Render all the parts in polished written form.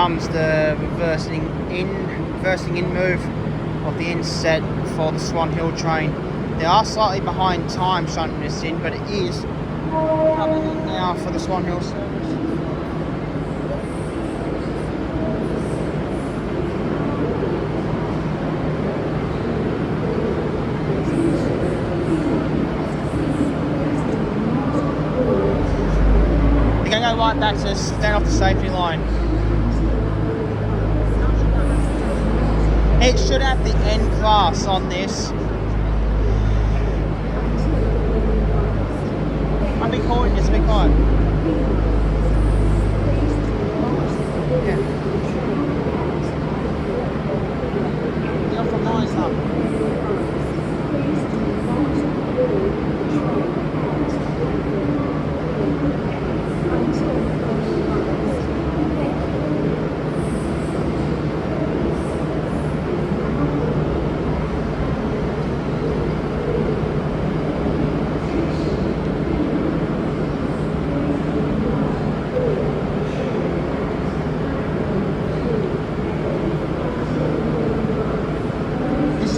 comes the reversing in move of the inset for the Swan Hill train. They are slightly behind time shunting this in, but it is coming in now for the Swan Hill service. They're going to go right back to stand off the safety line. It should have the N class on this. I'll be calling this, be quiet. Yeah. Get off the lines up.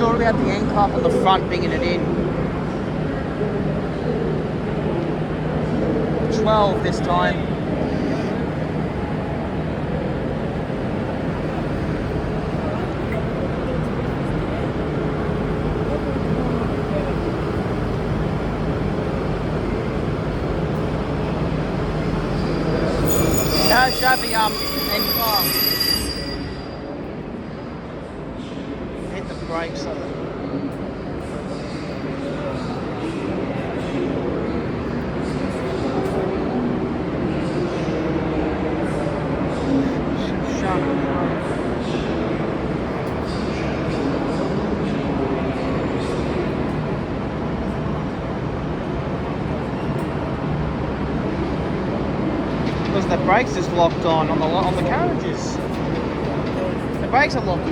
Already at the end cap on the front, bringing it in. 12 this time. No, show the end car. Hit the brakes on it. Because the brakes is locked on the carriages. The brakes are locked on.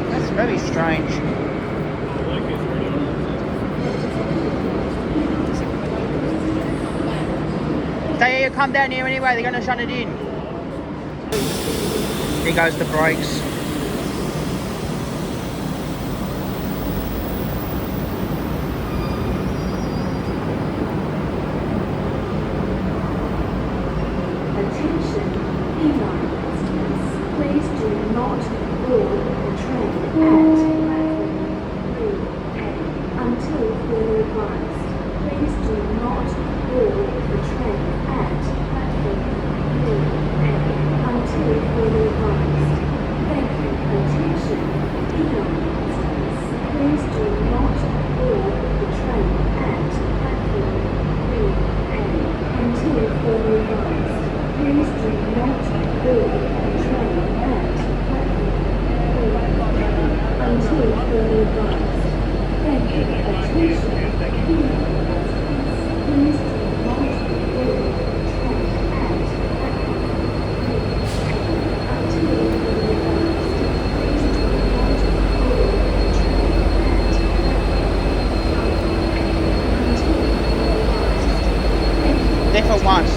That's very strange. They come down here anyway, they're going to shut it in. Here goes the brakes. Attention, E-line customers. Please do not board the train at platform 3A until further advised. Please do not board the train at platform 3A until further advised. Thank you. Attention, E-line customers. Please do not board the train at platform 3A until further advised. Please do not board the train at platform 3A until further advised. Thank you. Attention, please do not board the train at platform 3A until further advised. Please do not board the train at until further advised. Thank you. Different ones.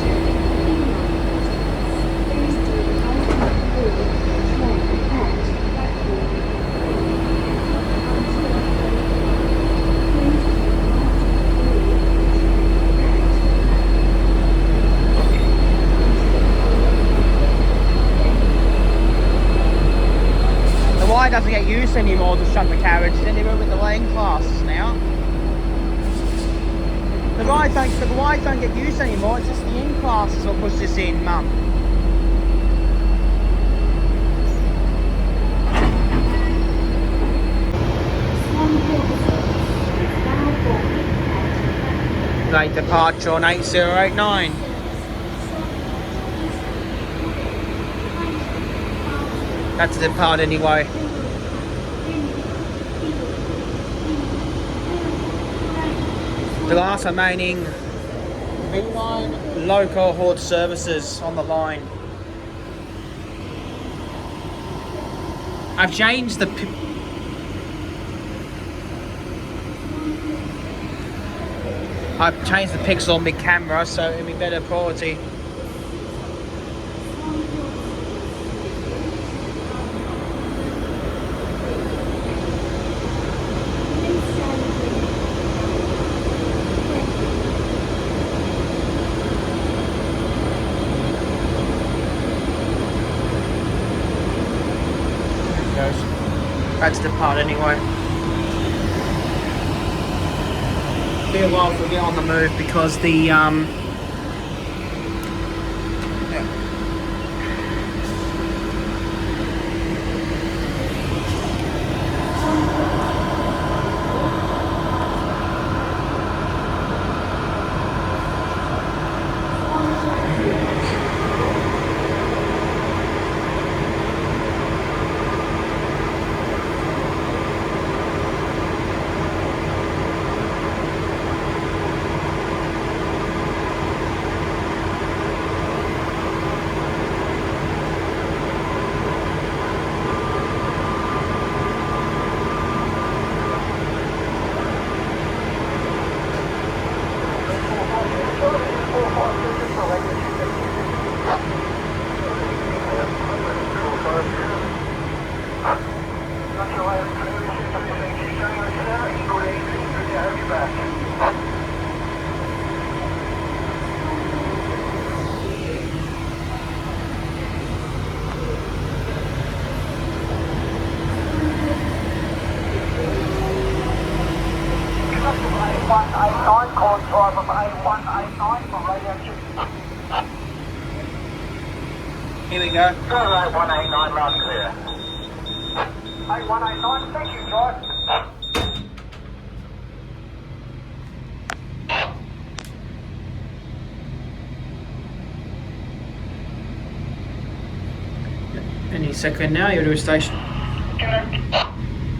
The Y doesn't get used anymore to shunt the carriage anywhere with the lane classes now. The Ys don't get used anymore, it's just the N classes will push this in, Mum. Late departure on 8089. That's the part anyway. The last remaining B-line local haulage services on the line. I've changed the pixel on my camera so it'll be better quality. That's the part anyway. Be a while if we get on the move because the yeah. Here we go. 189 loud clear. 8189, thank you, George. Any second now, you'll do a station.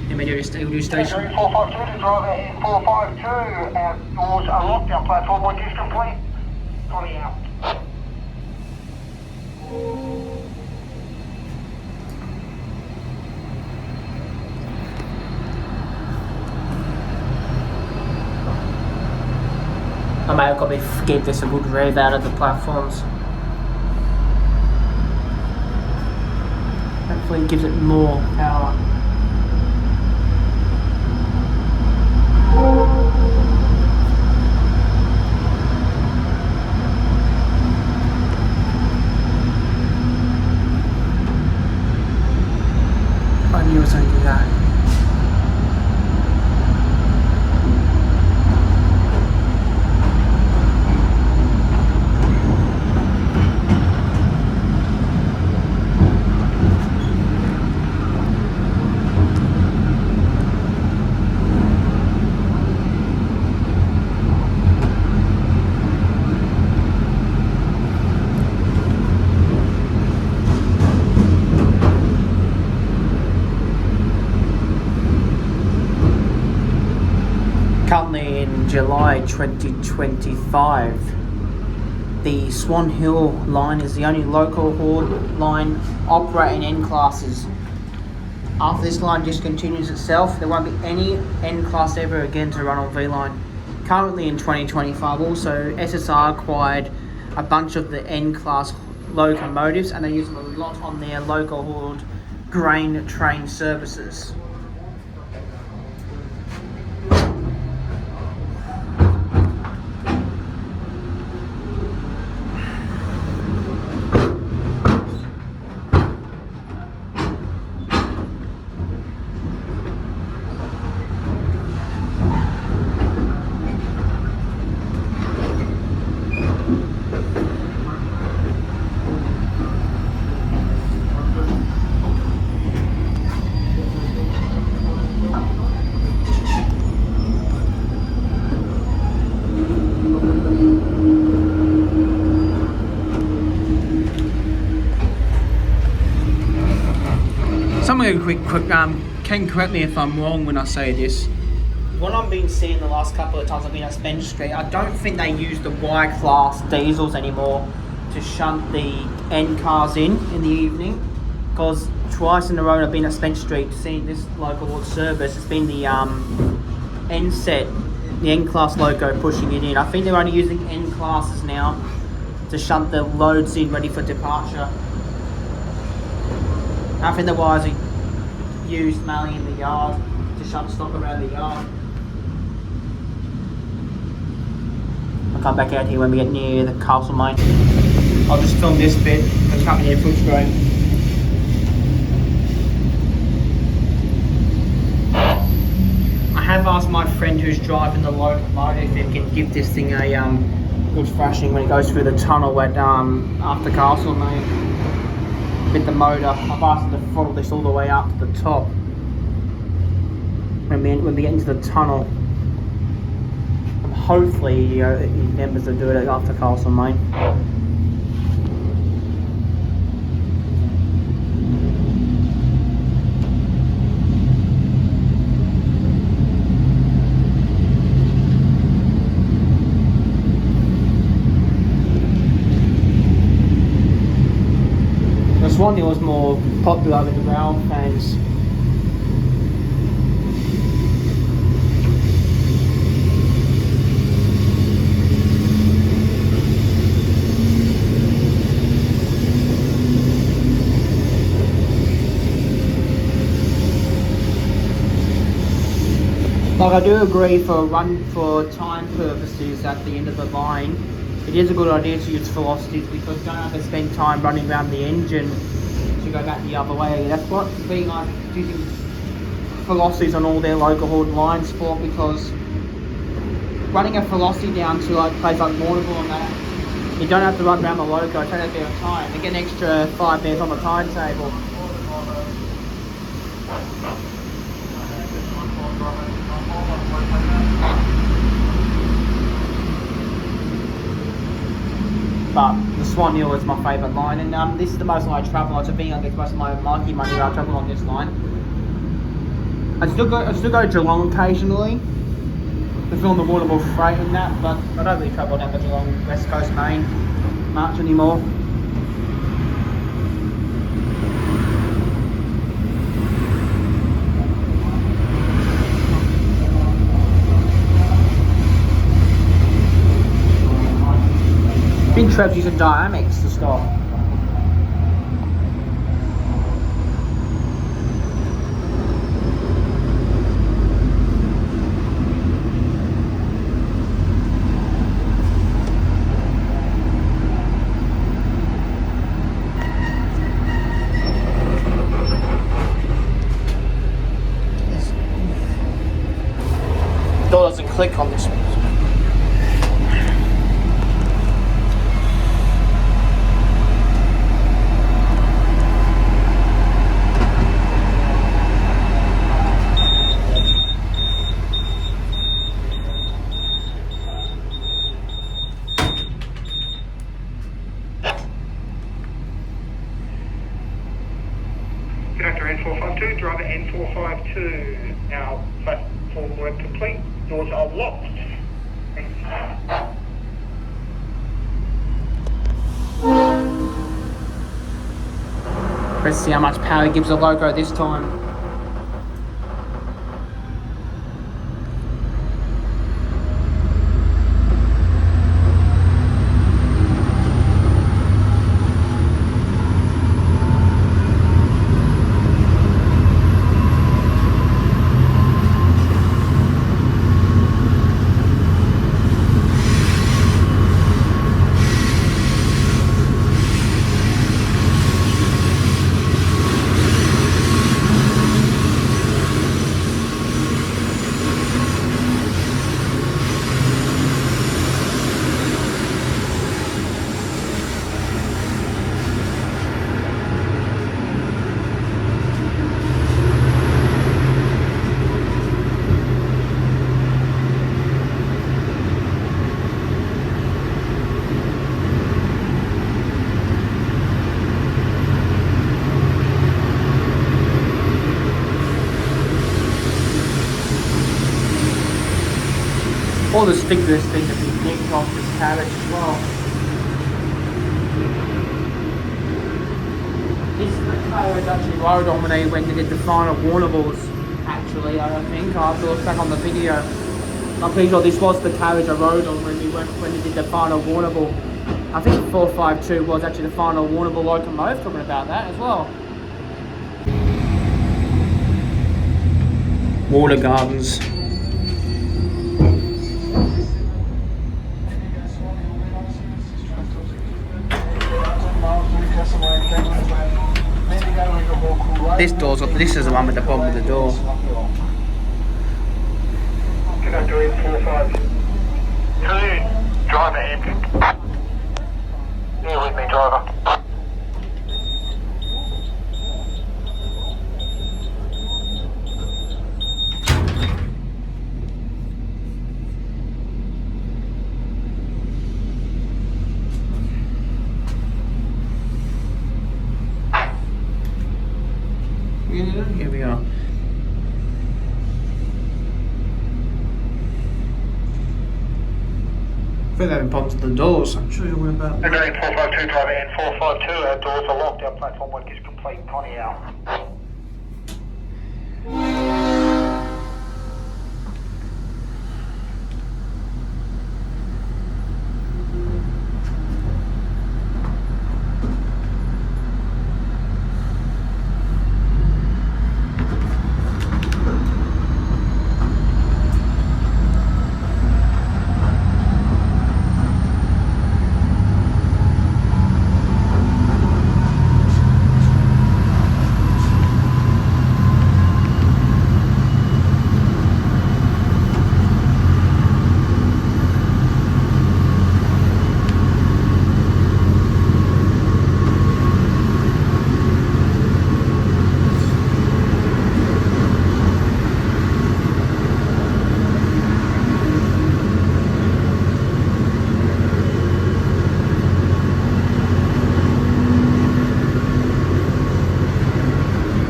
You'll do a station. 452 to driver in 452 towards a lockdown platform. What is complete? 20 out. I may have got to give this a good rev out of the platforms. Hopefully it gives it more power. I knew it was going to do that. Currently in July 2025, the Swan Hill line is the only local haul line operating N classes. After this line discontinues itself, there won't be any N class ever again to run on V line. Currently in 2025, also SSR acquired a bunch of the N class locomotives and they use them a lot on their local hauled grain train services. Someone can correct me if I'm wrong when I say this. What I've been seeing the last couple of times I've been at Bendigo Street, I don't think they use the Y-class diesels anymore to shunt the N cars in the evening, because twice in a row I've been at Spence Street seeing this local service. It's been the N set, the N class loco pushing it in. I think they're only using N classes now to shunt the loads in ready for departure. I think the wires are used mainly in the yard to shunt stock around the yard. I'll come back out here when we get near the castle mine. I'll just film this bit and cut me in full screen. I have asked my friend who's driving the locomotive if he can give this thing a good thrashing when it goes through the tunnel at after Castle Mine with the motor. I've asked him to throttle this all the way up to the top when we get into the tunnel. And hopefully he remembers to do it after Castle Mine. Swan Hill was more popular with the rail fans. Like, I do agree for time purposes at the end of the line, it is a good idea to use velocities because you don't have to spend time running around the engine to go back the other way. That's what being like using velocities on all their local hauled lines for, because running a velocity down to like places like Warrnambool and that, you don't have to run around the loco, take a bit of time. You get an extra 5 minutes on the timetable. But the Swan Hill is my favourite line, and this is the most line I travel on. So being I get most of my marquee money I travel on this line. I still go Geelong occasionally to film the Warrnambool freight and that, but I don't really travel down the Geelong West Coast Main much anymore. I think Trev's using dynamics to stop. Door doesn't click on this one. Conductor N452, driver N452. Now, platform work complete. Doors are locked. Let's see how much power he gives the loco this time. All the stickers thing that we nicked off this carriage as well. This is the carriage actually rode on when they did the final Warnables. Actually, I think I have to look back on the video. I'm pretty sure this was the carriage I rode on when they did the final Warnable. I think 452 was actually the final Warnable locomotive. Talking about that as well. Water Gardens. This is the one with the bottom of the door. Conductor in 452. Driver empty. Bear with me, driver. Here we are. I think they're having problems with the doors. I'm sure you're worried about. Conductor in 452, driver in 452. Our doors are locked. Our platform work is complete. Connie out.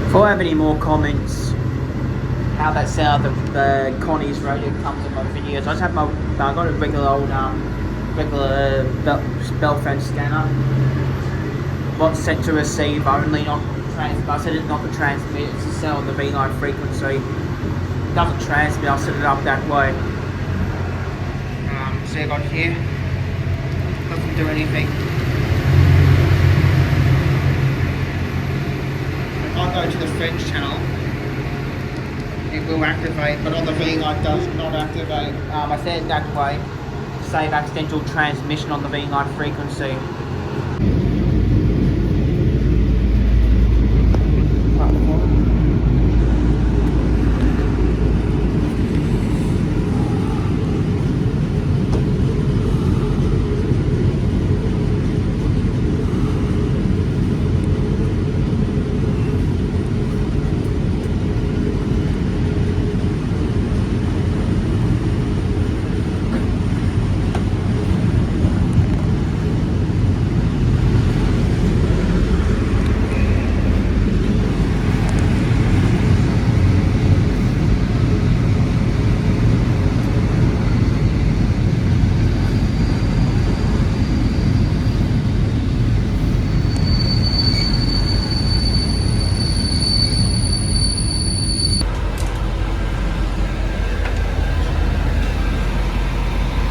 If I have any more comments how that sound the Connie's radio comes in my videos, I just have I got a regular old bell phone scanner. What's set to receive only, not transmit. I set it not to transmit, it's to sell on the V9 frequency. It doesn't transmit, I'll set it up that way. See I got here. Doesn't do anything. I'll go to the French channel, it will activate, but on the V9 does not activate. I set it that way, save accidental transmission on the V9 frequency.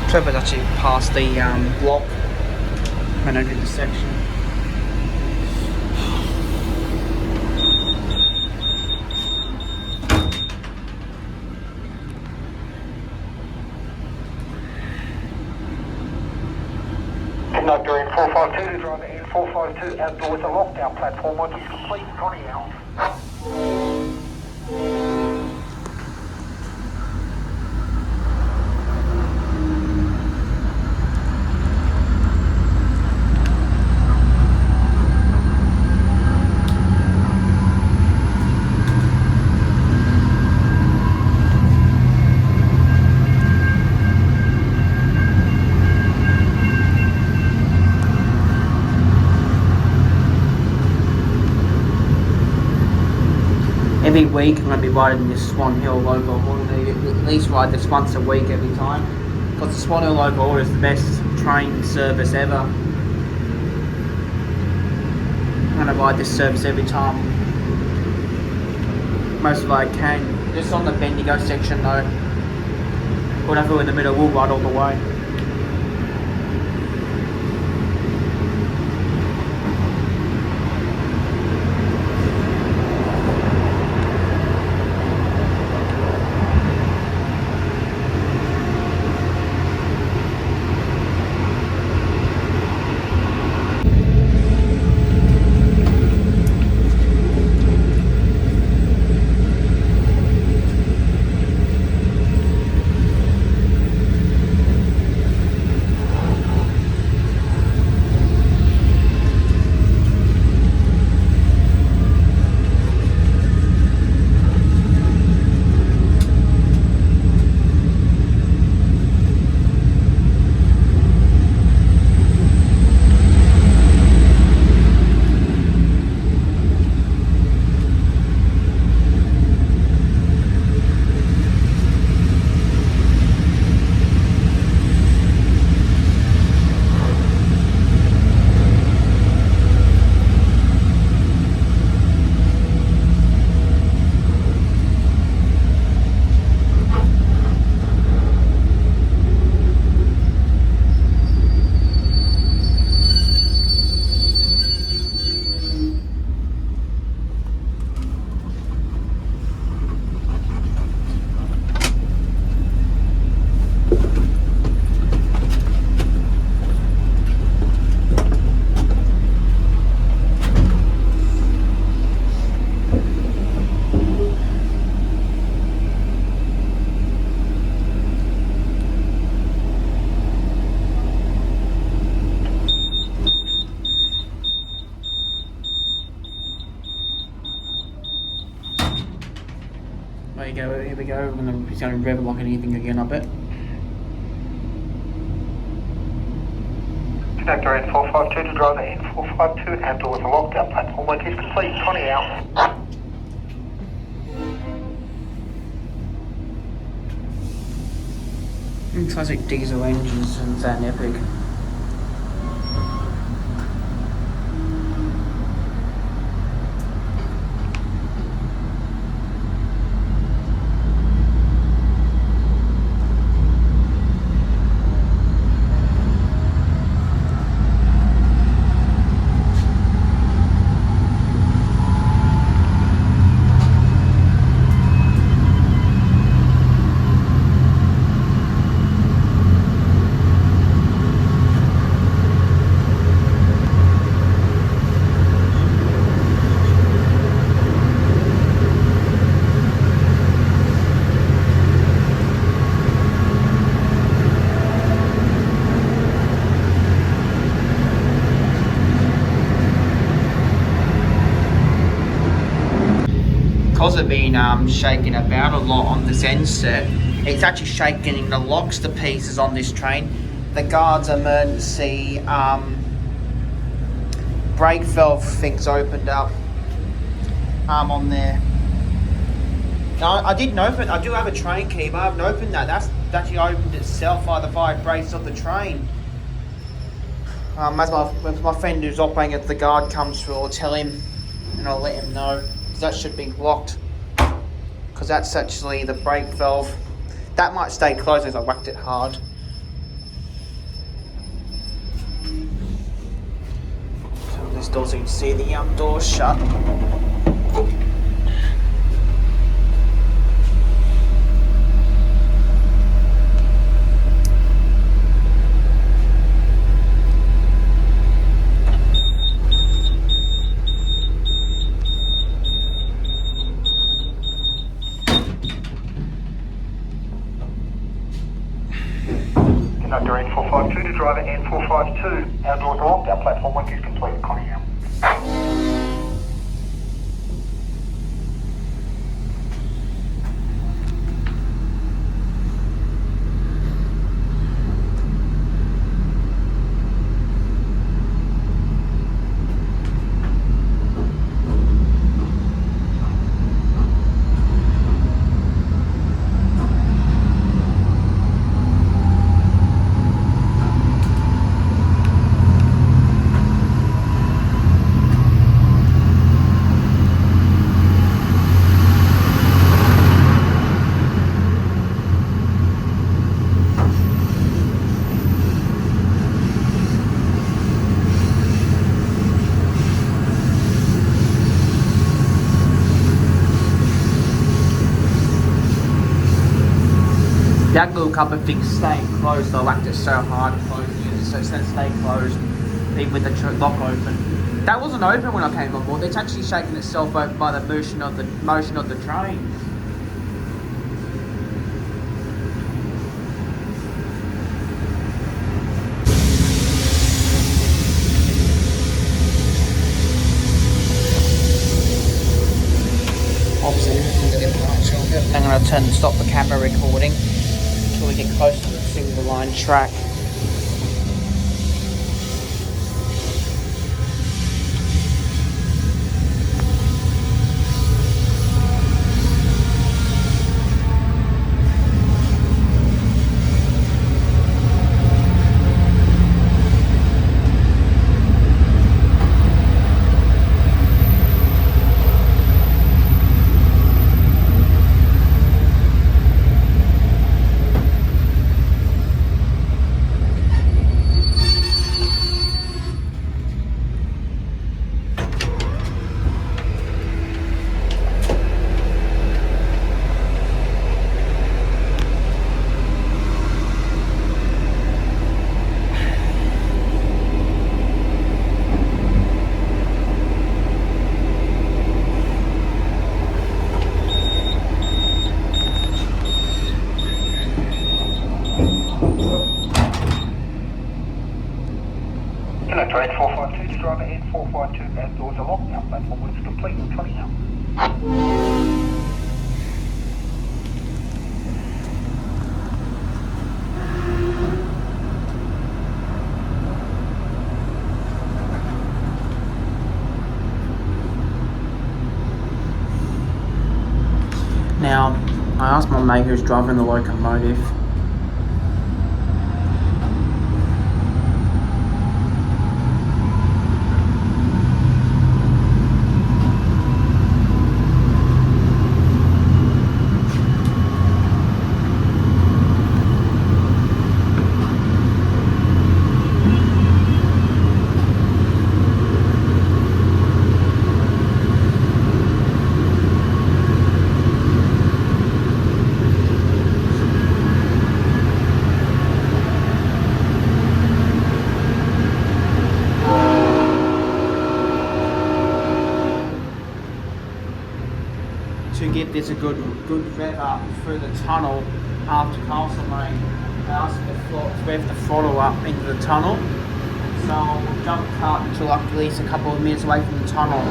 Trevor's actually past the block when I did the section. Conductor in 452, driver in 452. Our doors are locked. Our platform work is complete. Connie out. Every week I'm going to be riding this Swan Hill local holiday, at least ride this once a week every time, because the Swan Hill local holiday is the best train service ever. I'm gonna ride this service every time, most of I can. Just on the Bendigo section though. Whatever in the middle, we'll ride all the way. There you go, here we go. He's going to rev like anything again, I bet. Conductor N452 to driver N452 and doors are locked out. Platform work is complete. Connie out. Classic diesel engines and that epic. Because of being shaken about a lot on the Zen set, it's actually shaking the locks to pieces on this train. The guard's emergency brake valve thing's opened up on there. Now, I didn't open. I do have a train key, but I haven't opened that. That's actually opened itself by the vibrations of the train. As my friend who's operating at the guard comes through, I'll tell him and I'll let him know. That should be locked, because that's actually the brake valve. That might stay closed as I whacked it hard. So this door, so you can see the door shut. Conductor N452 to driver N452. Our doors are locked. Our platform work is complete. Connie out. That little couple of things staying closed, I whacked it so hard closing it, so it's going to stay closed, even with the lock open. That wasn't open when I came on board. It's actually shaking itself open by the motion of the train. I'm going to stop the camera recording until we get close to the single line track. Train 452 to driver ahead 452 as doors are locked. Now platform is complete. 20 out. Now, I asked my mate who's driving the locomotive. To give this a good rev up through the tunnel after Castle Lane, I asked to rev the throttle up into the tunnel. So I'll jump cut until I'm at least a couple of minutes away from the tunnel.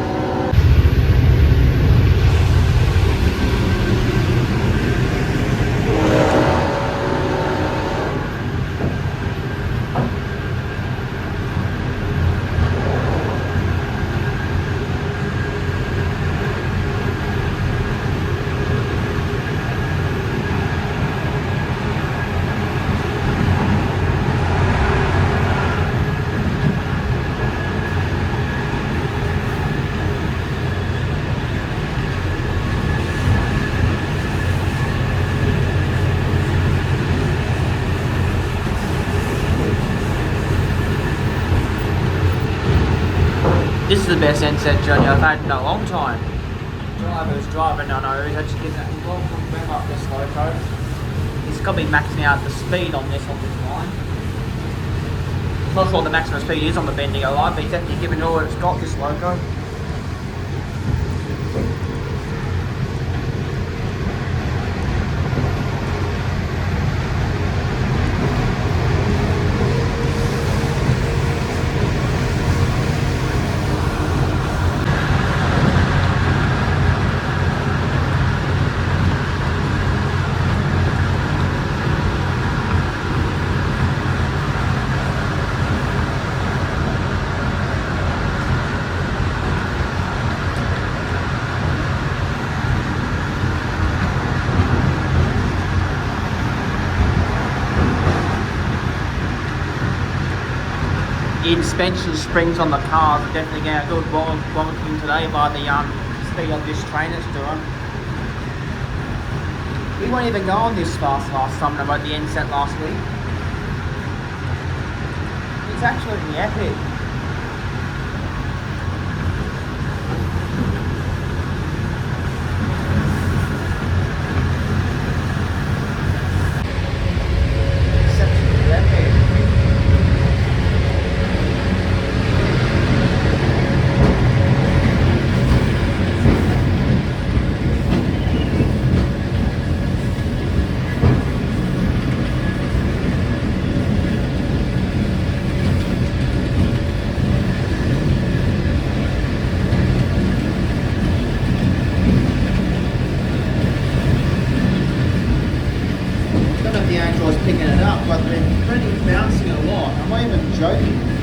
This is the best NZ journey I've had in a long time. Driver's driving, I know, he's actually getting that involved with rev up this loco. He's got to be maxing out the speed on this line. Not sure what the maximum speed is on the Bendigo line, but he's definitely given all it's got, this loco. The suspension springs on the cars are definitely getting a good vomiting today by the speed of this train it's doing. We won't even go on this fast last time about the end set last week. It's absolutely epic. know if the Angel is picking it up, but they're pretty bouncing a lot. I'm not even joking.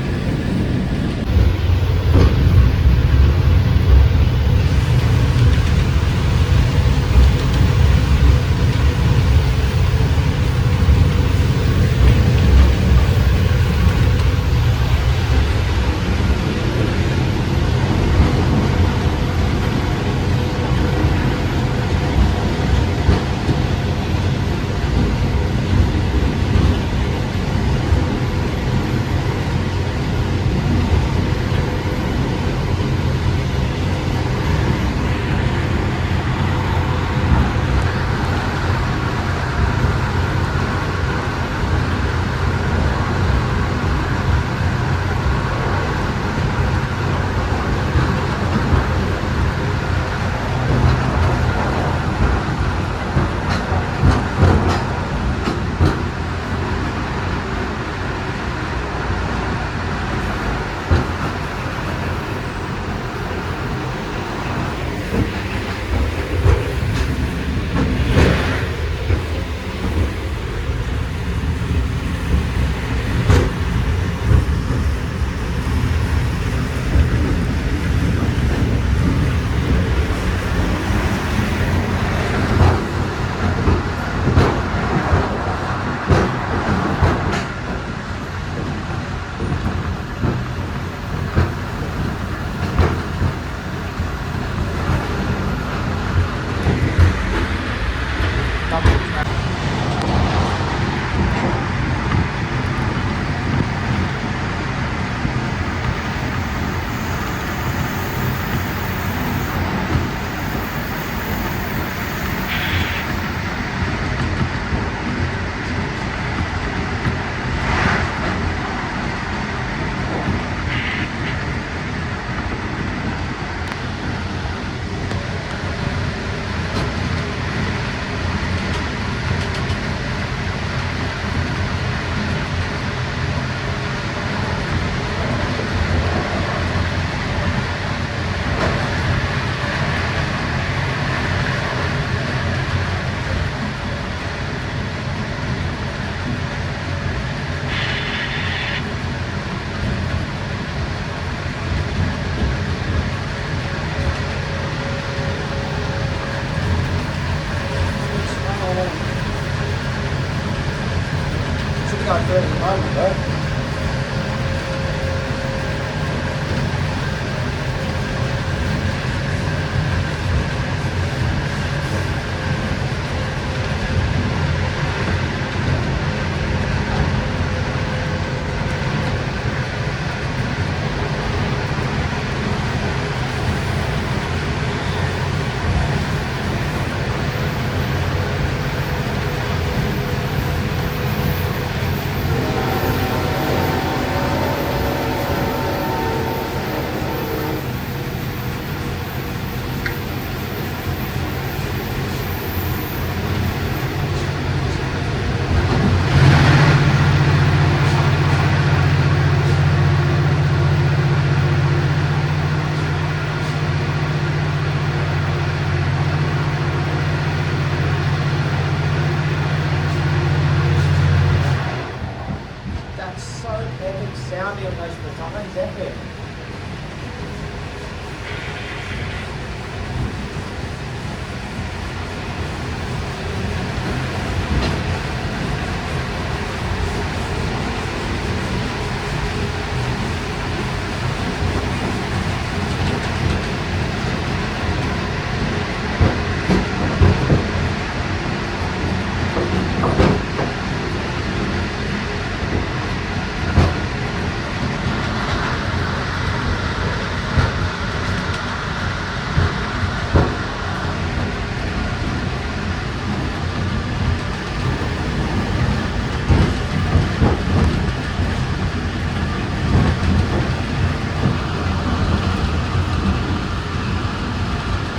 sounding on those batons, epic.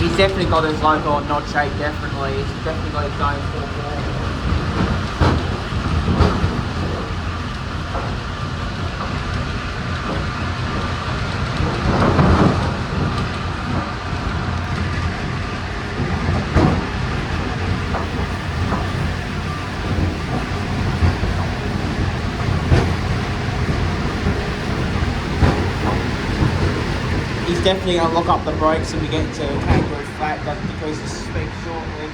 He's definitely got his local nod shape, definitely. He's definitely got his going full ball. definitely going to lock up the brakes and we get to kangaroo flat, but decrease the speed shortly.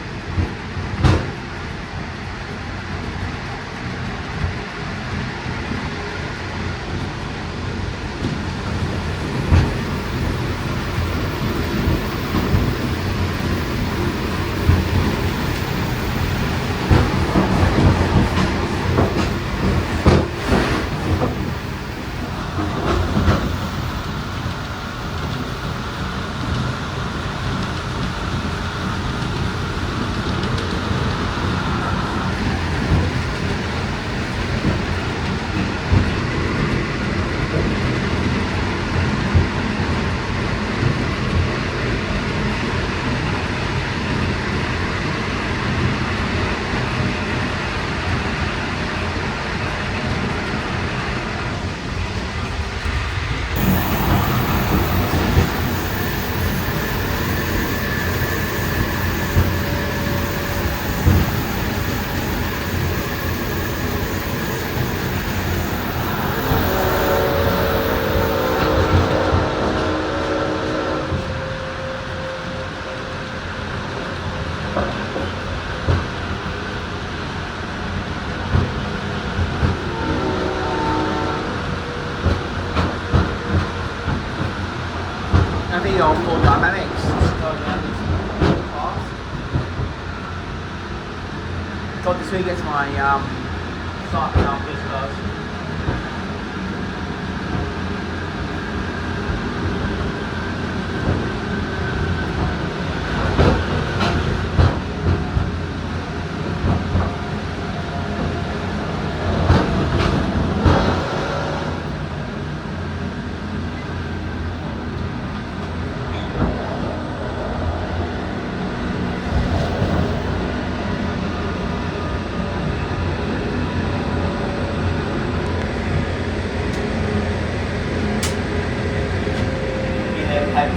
I think you're full dynamics. God, this week gets my starting numbers first.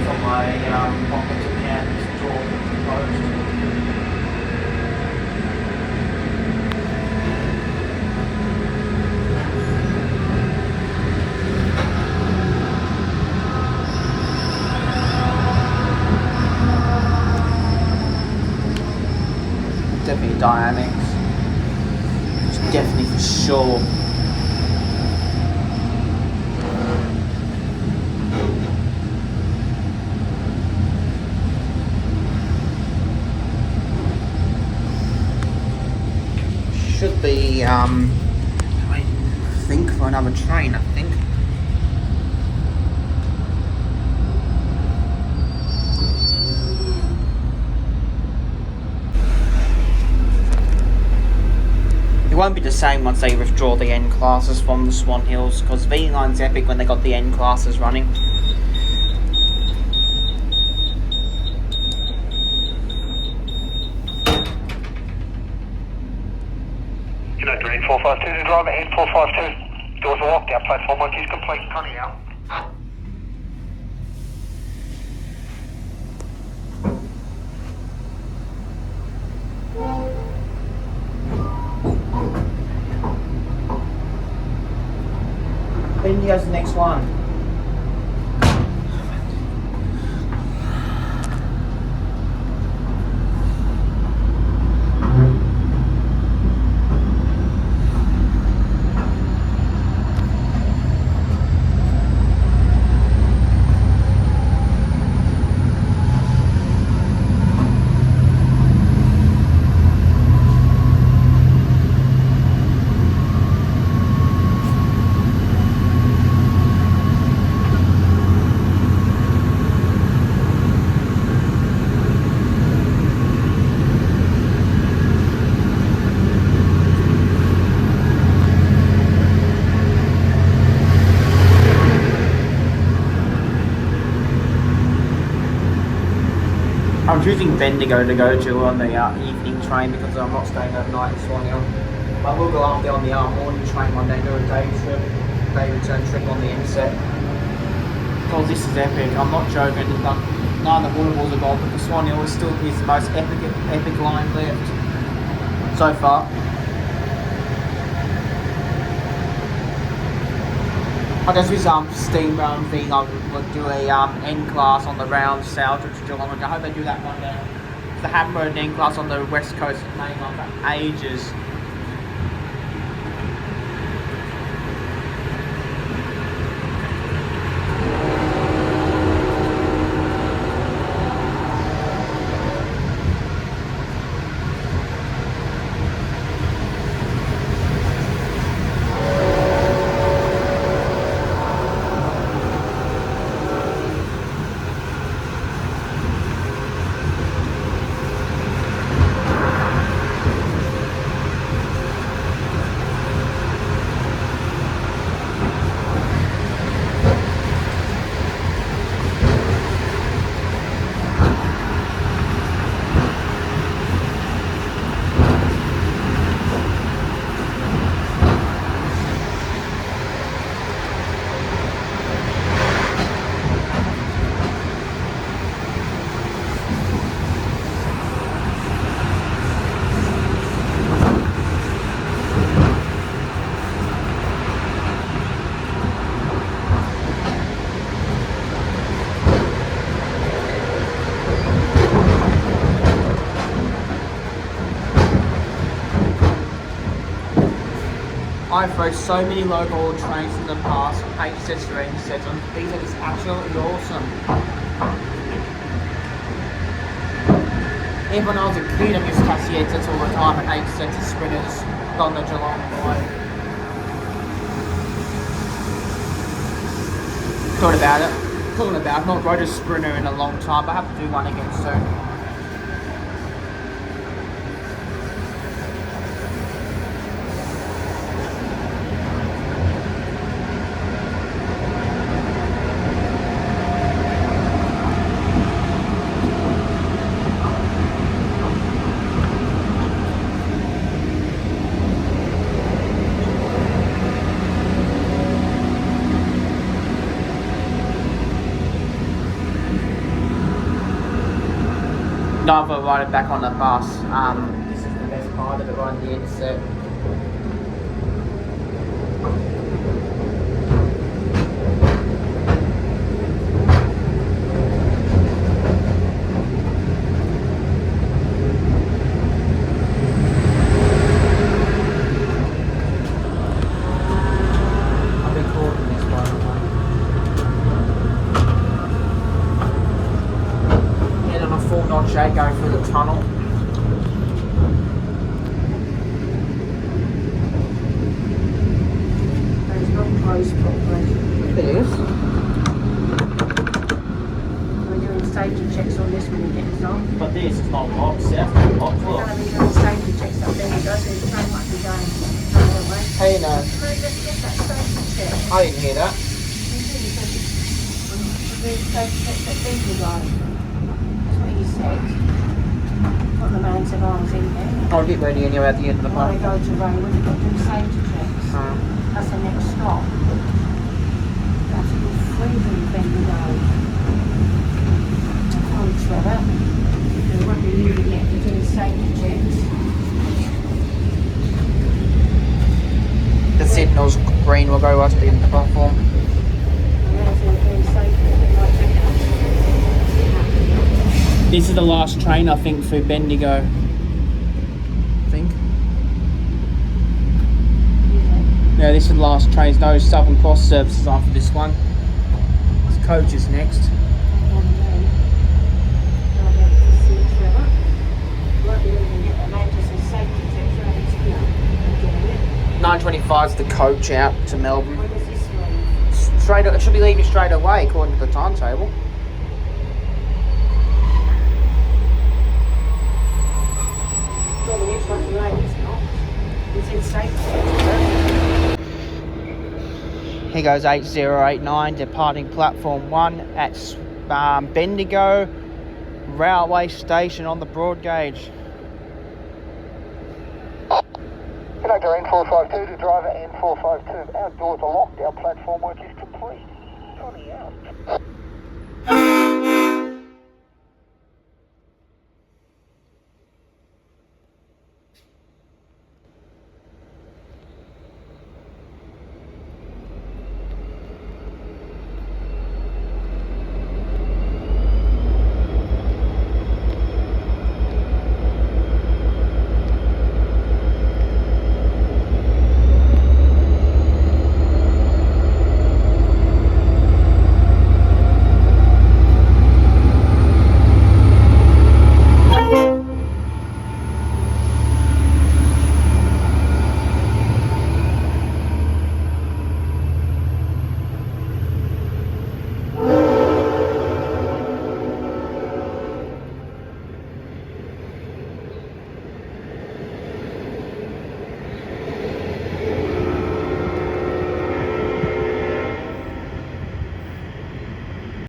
From my pocket and drawer closed. Definitely dynamics. Definitely for sure. Should be I think for another train, I think. It won't be the same once they withdraw the N classes from the Swan Hills, because V9's epic when they got the N classes running. Unit 452 to driver N452. Doors are locked out, platform 1 is complete, coming out. Bendigo's the next one. I'm choosing Bendigo to go to on the evening train because I'm not staying overnight in Swan Hill. I will go up there on the morning train one day, do a day trip, day return trip on the inset. Because this is epic, I'm not joking. None of the waterfalls are gone, but the Swan Hill is still the most epic line left so far. I just with steam thing, I would do a N class on the round south of Geelong. I hope they do that one day. They haven't got an N class on the west coast of Maine for ages. I've rode so many local trains in the past, H sets or N sets, and these are just absolutely awesome. Even when I was a kid, I used to catch the H sets all the time, and H sets of sprinters on the Geelong line. Thought about it. I've not rode a sprinter in a long time, but I have to do one again soon. No, I've ride it back on the bus. This is the best part of it, right on the inset. I've recording this by the way. On a full notch shade going through the tunnel. It's not closed properly. It is. We're doing safety checks on this when it gets on. But this is not locked, Seth. It's locked. We're Look. going to be doing safety checks up there. So the train might be going the other way. How you know? Can I just get that safety check? I didn't hear that. We're doing safety checks at Bendigo. That's what he said. What the man said I was in there. I'll get ready anyway at the end of the When I month. go to Ray, we've got to do safety checks. That's the next stop. That's a good freezing Bendigo. Oh, Trevor. We won't be leaving yet to do safety checks. The signal's green, will go right to the end of the platform. This is the last train, I think, for Bendigo. I think. Yeah, this is the last train. There's no Southern Cross services after this one. This coach is next. 9:25 is the coach out to Melbourne. Straight, it should be leaving straight away according to the timetable. Here goes 8089 departing platform 1 at Bendigo railway station on the broad gauge. Conductor N452 to driver N452. Our doors are locked. Our platform work is complete. Johnny out.